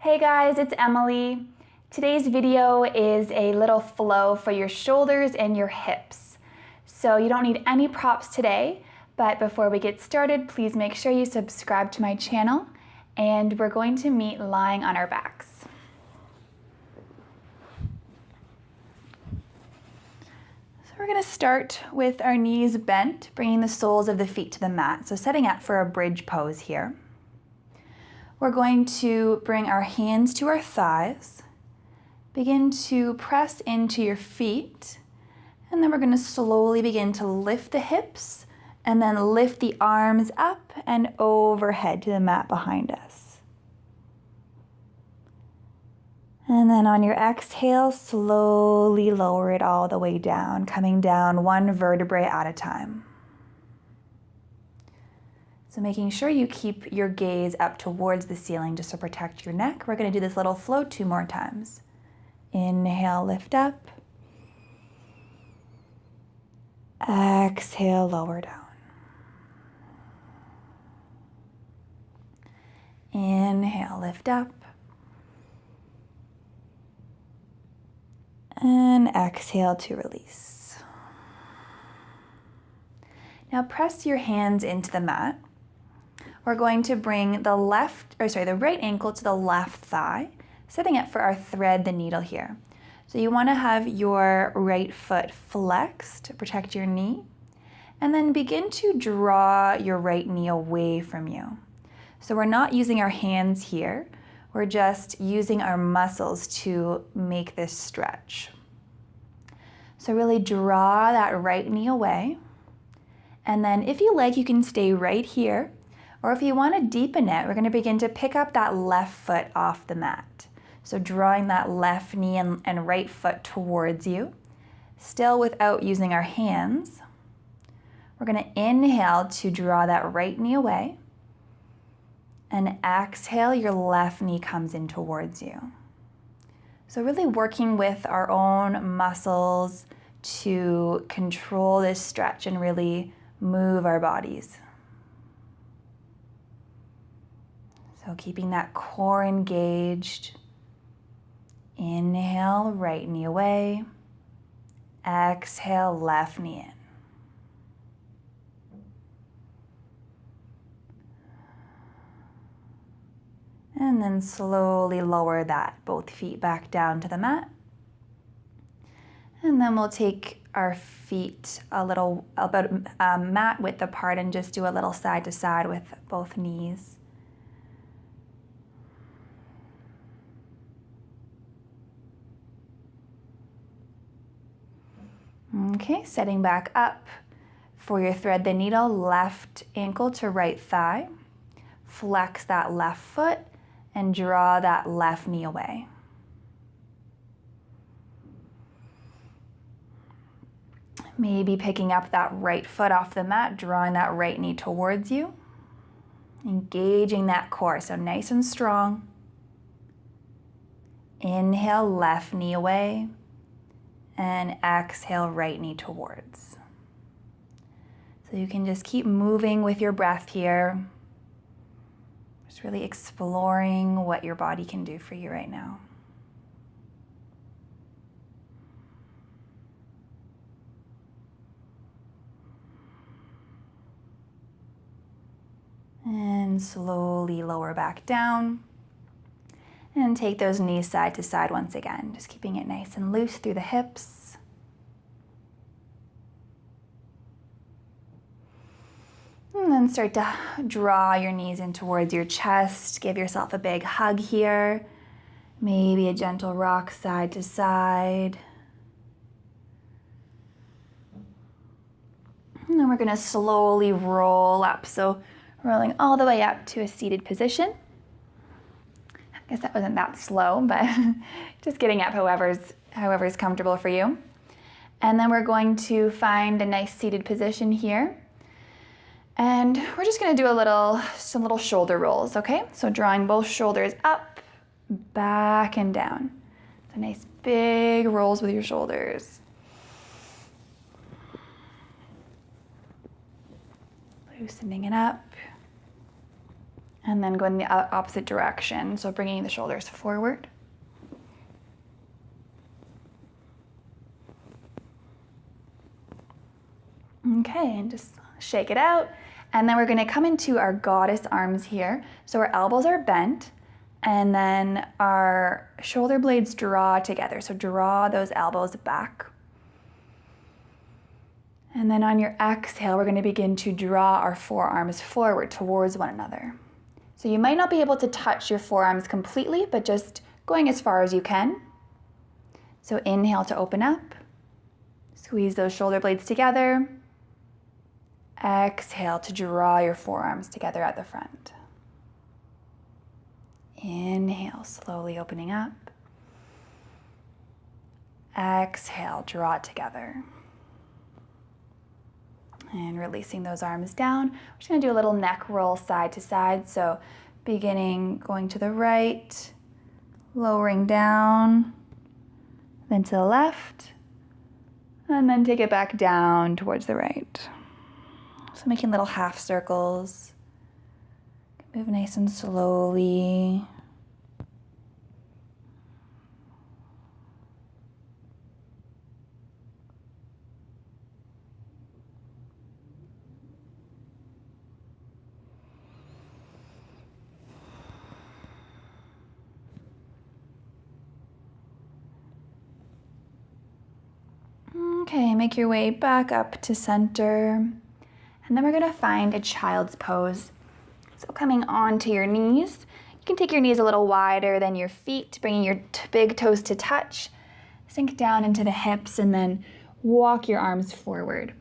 Hey guys, it's Emily. Today's video is a little flow for your shoulders and your hips. So you don't need any props today, but before we get started, please make sure you subscribe to my channel, and we're going to meet lying on our backs. So we're going to start with our knees bent, bringing the soles of the feet to the mat. So setting up for a bridge pose here. We're going to bring our hands to our thighs, begin to press into your feet, and then we're going to slowly begin to lift the hips and then lift the arms up and overhead to the mat behind us. And then on your exhale, slowly lower it all the way down, coming down one vertebrae at a time. So making sure you keep your gaze up towards the ceiling just to protect your neck. We're going to do this little flow 2 more times. Inhale, lift up. Exhale, lower down. Inhale, lift up. And exhale to release. Now press your hands into the mat. We're going to bring the right ankle to the left thigh, setting up for our thread the needle here. So you want to have your right foot flexed to protect your knee, and then begin to draw your right knee away from you. So we're not using our hands here, we're just using our muscles to make this stretch. So really draw that right knee away, and then if you like, you can stay right here. Or if you want to deepen it, we're going to begin to pick up that left foot off the mat. So drawing that left knee and right foot towards you, still without using our hands. We're going to inhale to draw that right knee away, and exhale, your left knee comes in towards you. So really working with our own muscles to control this stretch and really move our bodies. So keeping that core engaged. Inhale, right knee away. Exhale, left knee in. And then slowly lower both feet back down to the mat. And then we'll take our feet about mat width apart and just do a little side to side with both knees. Okay, setting back up for your thread the needle, left ankle to right thigh. Flex that left foot and draw that left knee away. Maybe picking up that right foot off the mat, drawing that right knee towards you. Engaging that core, so nice and strong. Inhale, left knee away. And exhale, right knee towards. So you can just keep moving with your breath here. Just really exploring what your body can do for you right now. And slowly lower back down. And take those knees side to side once again, just keeping it nice and loose through the hips. And then start to draw your knees in towards your chest. Give yourself a big hug here. Maybe a gentle rock side to side. And then we're going to slowly roll up. So rolling all the way up to a seated position. I guess that wasn't that slow, but just getting up however's comfortable for you. And then we're going to find a nice seated position here. And we're just going to do some little shoulder rolls, okay? So drawing both shoulders up, back and down. So nice big rolls with your shoulders. Loosening it up. And then go in the opposite direction, so bringing the shoulders forward. Okay, and just shake it out. And then we're gonna come into our goddess arms here. So our elbows are bent, and then our shoulder blades draw together. So draw those elbows back. And then on your exhale, we're gonna begin to draw our forearms forward towards one another. So you might not be able to touch your forearms completely, but just going as far as you can. So inhale to open up. Squeeze those shoulder blades together. Exhale to draw your forearms together at the front. Inhale, slowly opening up. Exhale, draw it together. And releasing those arms down. We're just gonna do a little neck roll side to side. So beginning going to the right, lowering down, then to the left, and then take it back down towards the right. So making little half circles. Move nice and slowly. Okay, make your way back up to center. And then we're gonna find a child's pose. So coming onto your knees, you can take your knees a little wider than your feet, bringing your big toes to touch. Sink down into the hips and then walk your arms forward.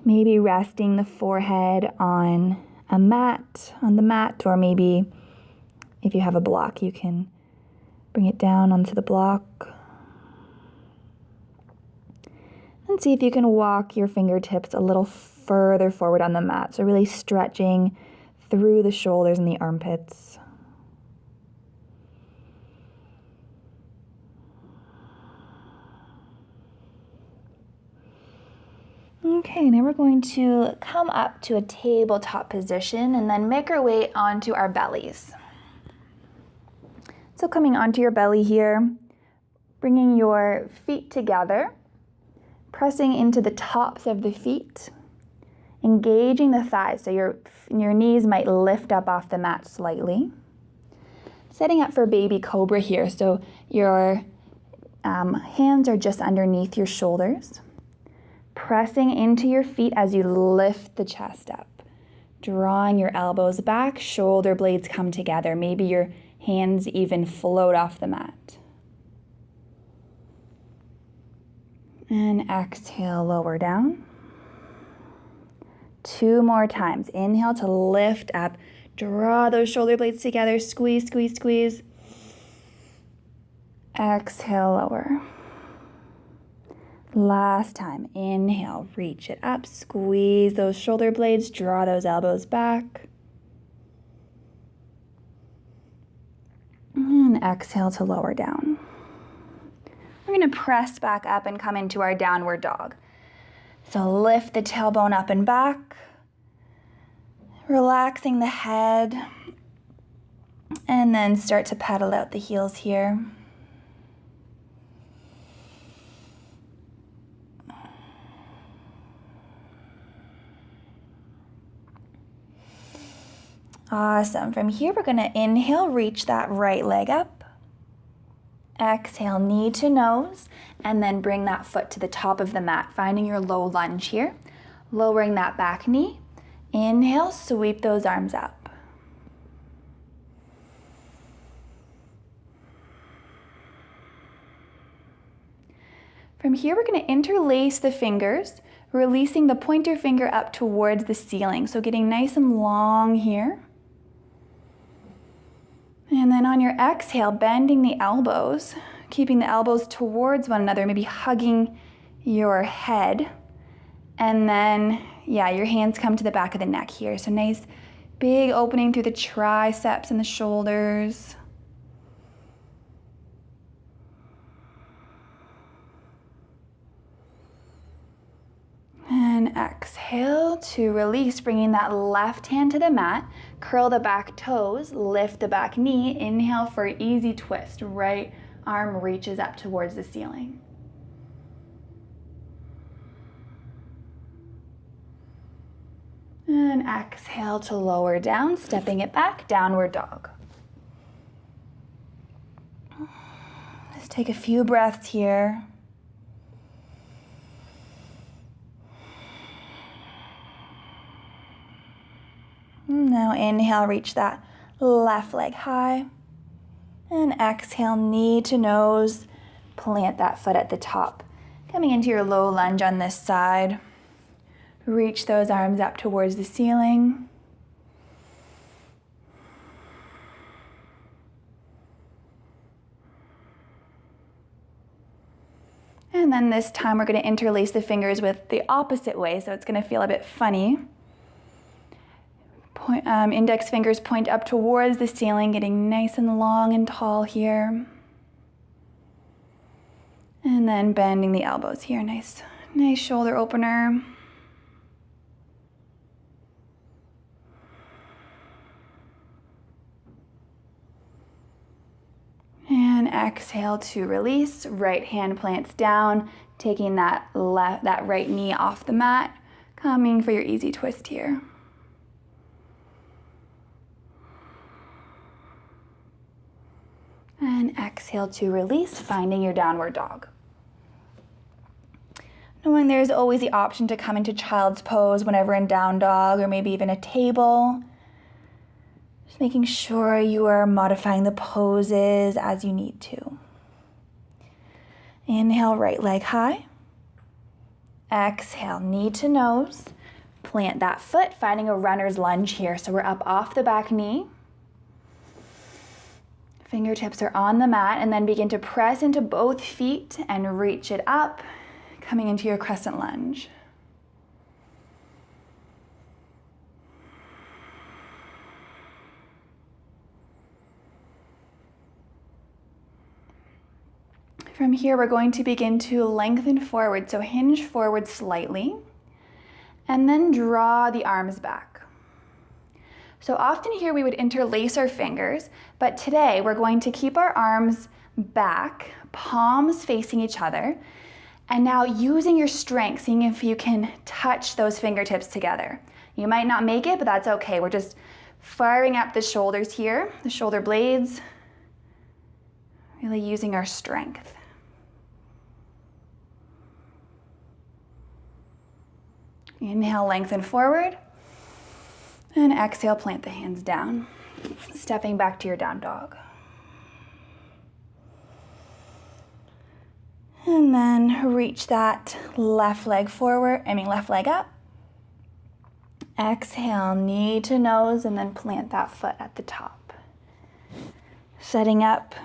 Maybe resting the forehead on the mat, or maybe if you have a block, you can bring it down onto the block. And see if you can walk your fingertips a little further forward on the mat. So really stretching through the shoulders and the armpits. Okay, now we're going to come up to a tabletop position and then make our way onto our bellies. So coming onto your belly here, bringing your feet together, pressing into the tops of the feet, engaging the thighs, so your knees might lift up off the mat slightly. Setting up for baby cobra here, so your hands are just underneath your shoulders. Pressing into your feet as you lift the chest up. Drawing your elbows back, shoulder blades come together. Maybe your hands even float off the mat. And exhale, lower down. 2 more times. Inhale to lift up. Draw those shoulder blades together. Squeeze, squeeze, squeeze. Exhale, lower. Last time. Inhale, reach it up. Squeeze those shoulder blades. Draw those elbows back. And exhale to lower down. We're going to press back up and come into our downward dog. So lift the tailbone up and back, relaxing the head, and then start to pedal out the heels here. Awesome. From here, we're going to inhale, reach that right leg up. Exhale, knee to nose, and then bring that foot to the top of the mat, finding your low lunge here. Lowering that back knee. Inhale, sweep those arms up. From here, we're going to interlace the fingers, releasing the pointer finger up towards the ceiling. So getting nice and long here. And then on your exhale, bending the elbows, keeping the elbows towards one another, maybe hugging your head. And then, your hands come to the back of the neck here. So nice big opening through the triceps and the shoulders. And And exhale to release, bringing that left hand to the mat. Curl the back toes, lift the back knee. Inhale for an easy twist. Right arm reaches up towards the ceiling. And exhale to lower down, stepping it back, downward dog. Just take a few breaths here. Now inhale, reach that left leg high. And exhale, knee to nose, plant that foot at the top. Coming into your low lunge on this side. Reach those arms up towards the ceiling. And then this time we're going to interlace the fingers with the opposite way, so it's going to feel a bit funny. Index fingers point up towards the ceiling, getting nice and long and tall here. And then bending the elbows here. Nice shoulder opener. And exhale to release. Right hand plants down, taking that right knee off the mat. Coming for your easy twist here. And exhale to release, finding your downward dog. Knowing there's always the option to come into child's pose whenever in down dog, or maybe even a table. Just making sure you are modifying the poses as you need to. Inhale, right leg high. Exhale, knee to nose. Plant that foot, finding a runner's lunge here. So we're up off the back knee. Fingertips are on the mat, and then begin to press into both feet and reach it up, coming into your crescent lunge. From here, we're going to begin to lengthen forward, so hinge forward slightly, and then draw the arms back. So often here we would interlace our fingers, but today we're going to keep our arms back, palms facing each other, and now using your strength, seeing if you can touch those fingertips together. You might not make it, but that's okay. We're just firing up the shoulders here, the shoulder blades, really using our strength. Inhale, lengthen forward. And exhale, plant the hands down, stepping back to your down dog. And then reach that left leg up. Exhale, knee to nose, and then plant that foot at the top. Setting up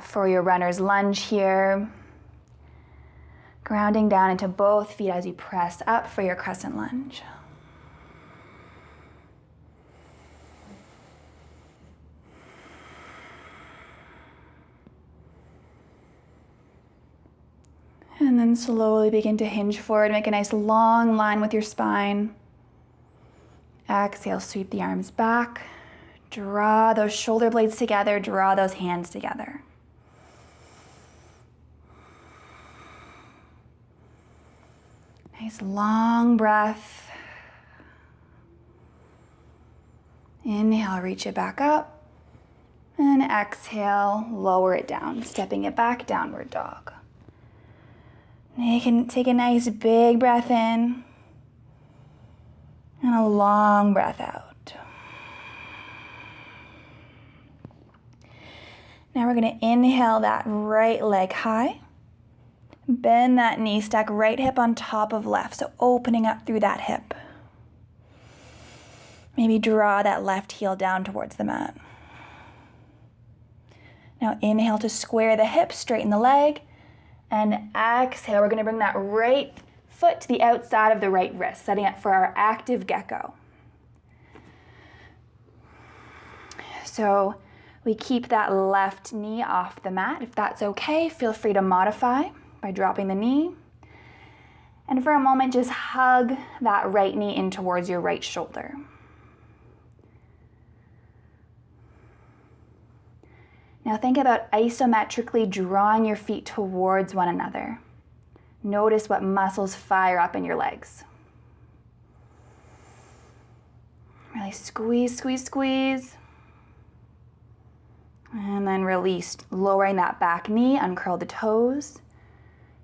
for your runner's lunge here. Grounding down into both feet as you press up for your crescent lunge. And then slowly begin to hinge forward, make a nice long line with your spine. Exhale, sweep the arms back. Draw those shoulder blades together, draw those hands together. Nice long breath. Inhale, reach it back up. And exhale, lower it down, stepping it back, downward dog. Now you can take a nice big breath in and a long breath out. Now we're going to inhale that right leg high. Bend that knee, stack right hip on top of left, so opening up through that hip. Maybe draw that left heel down towards the mat. Now inhale to square the hips, straighten the leg, and exhale, we're going to bring that right foot to the outside of the right wrist, setting up for our active gecko. So we keep that left knee off the mat. If that's okay, feel free to modify by dropping the knee. And for a moment, just hug that right knee in towards your right shoulder. Now think about isometrically drawing your feet towards one another. Notice what muscles fire up in your legs. Really squeeze, squeeze, squeeze. And then release, lowering that back knee, uncurl the toes,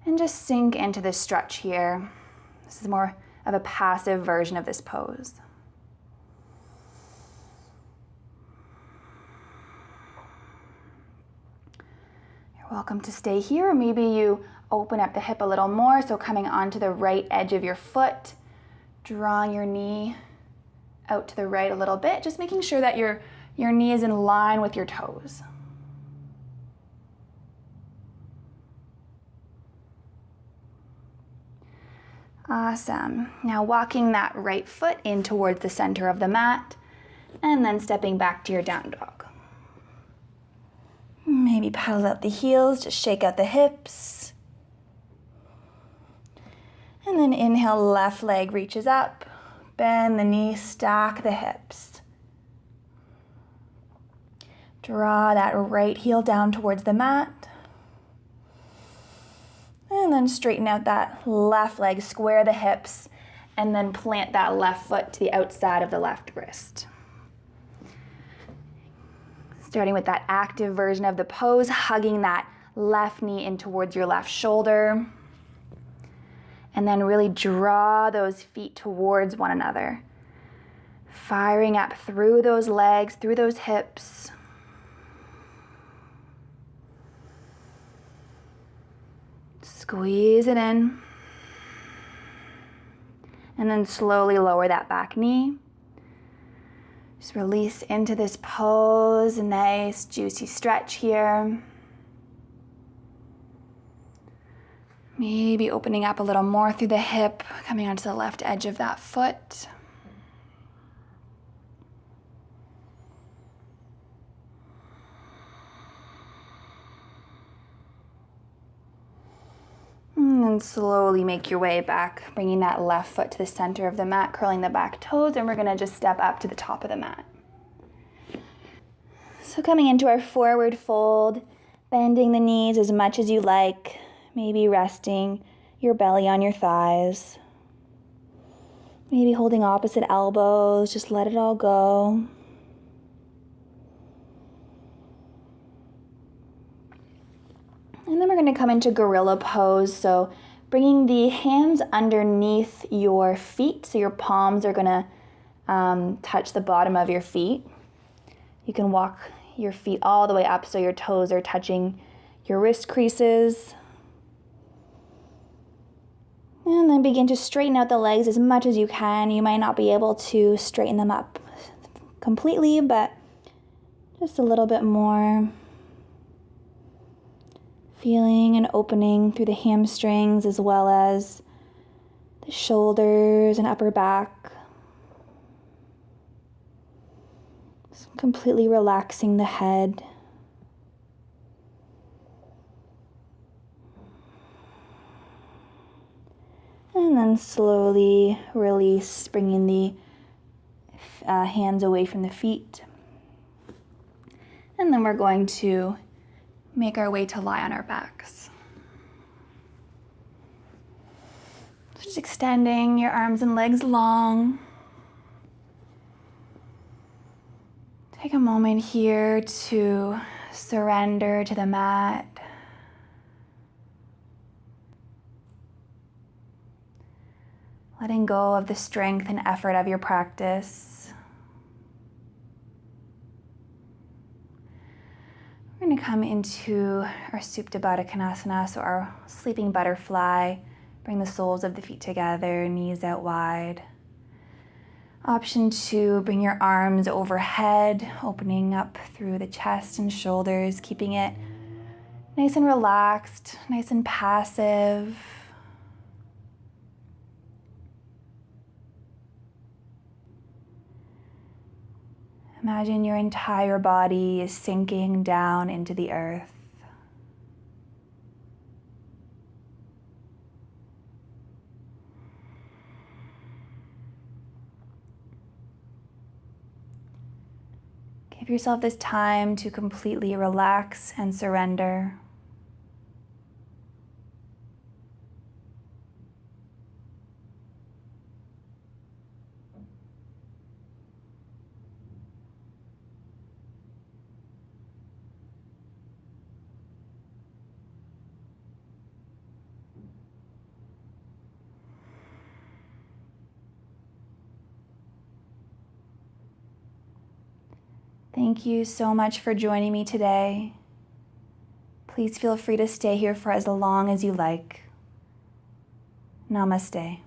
and just sink into this stretch here. This is more of a passive version of this pose. You're welcome to stay here, or maybe you open up the hip a little more, so coming onto the right edge of your foot, drawing your knee out to the right a little bit, just making sure that your knee is in line with your toes. Awesome. Now walking that right foot in towards the center of the mat, and then stepping back to your down dog. Maybe paddle out the heels, just shake out the hips. And then inhale, left leg reaches up, bend the knee, stack the hips. Draw that right heel down towards the mat. And then straighten out that left leg, square the hips, and then plant that left foot to the outside of the left wrist. Starting with that active version of the pose, hugging that left knee in towards your left shoulder. And then really draw those feet towards one another. Firing up through those legs, through those hips. Squeeze it in. And then slowly lower that back knee. Just release into this pose, a nice juicy stretch here. Maybe opening up a little more through the hip, coming onto the left edge of that foot. And then slowly make your way back, bringing that left foot to the center of the mat, curling the back toes, and we're gonna just step up to the top of the mat. So coming into our forward fold, bending the knees as much as you like, maybe resting your belly on your thighs. Maybe holding opposite elbows, just let it all go. And then we're going to come into gorilla pose. So bringing the hands underneath your feet. So your palms are going to touch the bottom of your feet. You can walk your feet all the way up so your toes are touching your wrist creases. And then begin to straighten out the legs as much as you can. You might not be able to straighten them up completely, but just a little bit more. Feeling an opening through the hamstrings as well as the shoulders and upper back. Just completely relaxing the head. And then slowly release, bringing the hands away from the feet. And then we're going to make our way to lie on our backs. So just extending your arms and legs long. Take a moment here to surrender to the mat. Letting go of the strength and effort of your practice. We're going to come into our Supta Baddha Konasana, so our sleeping butterfly. Bring the soles of the feet together, knees out wide. Option 2, bring your arms overhead, opening up through the chest and shoulders, keeping it nice and relaxed, nice and passive. Imagine your entire body is sinking down into the earth. Give yourself this time to completely relax and surrender. Thank you so much for joining me today. Please feel free to stay here for as long as you like. Namaste.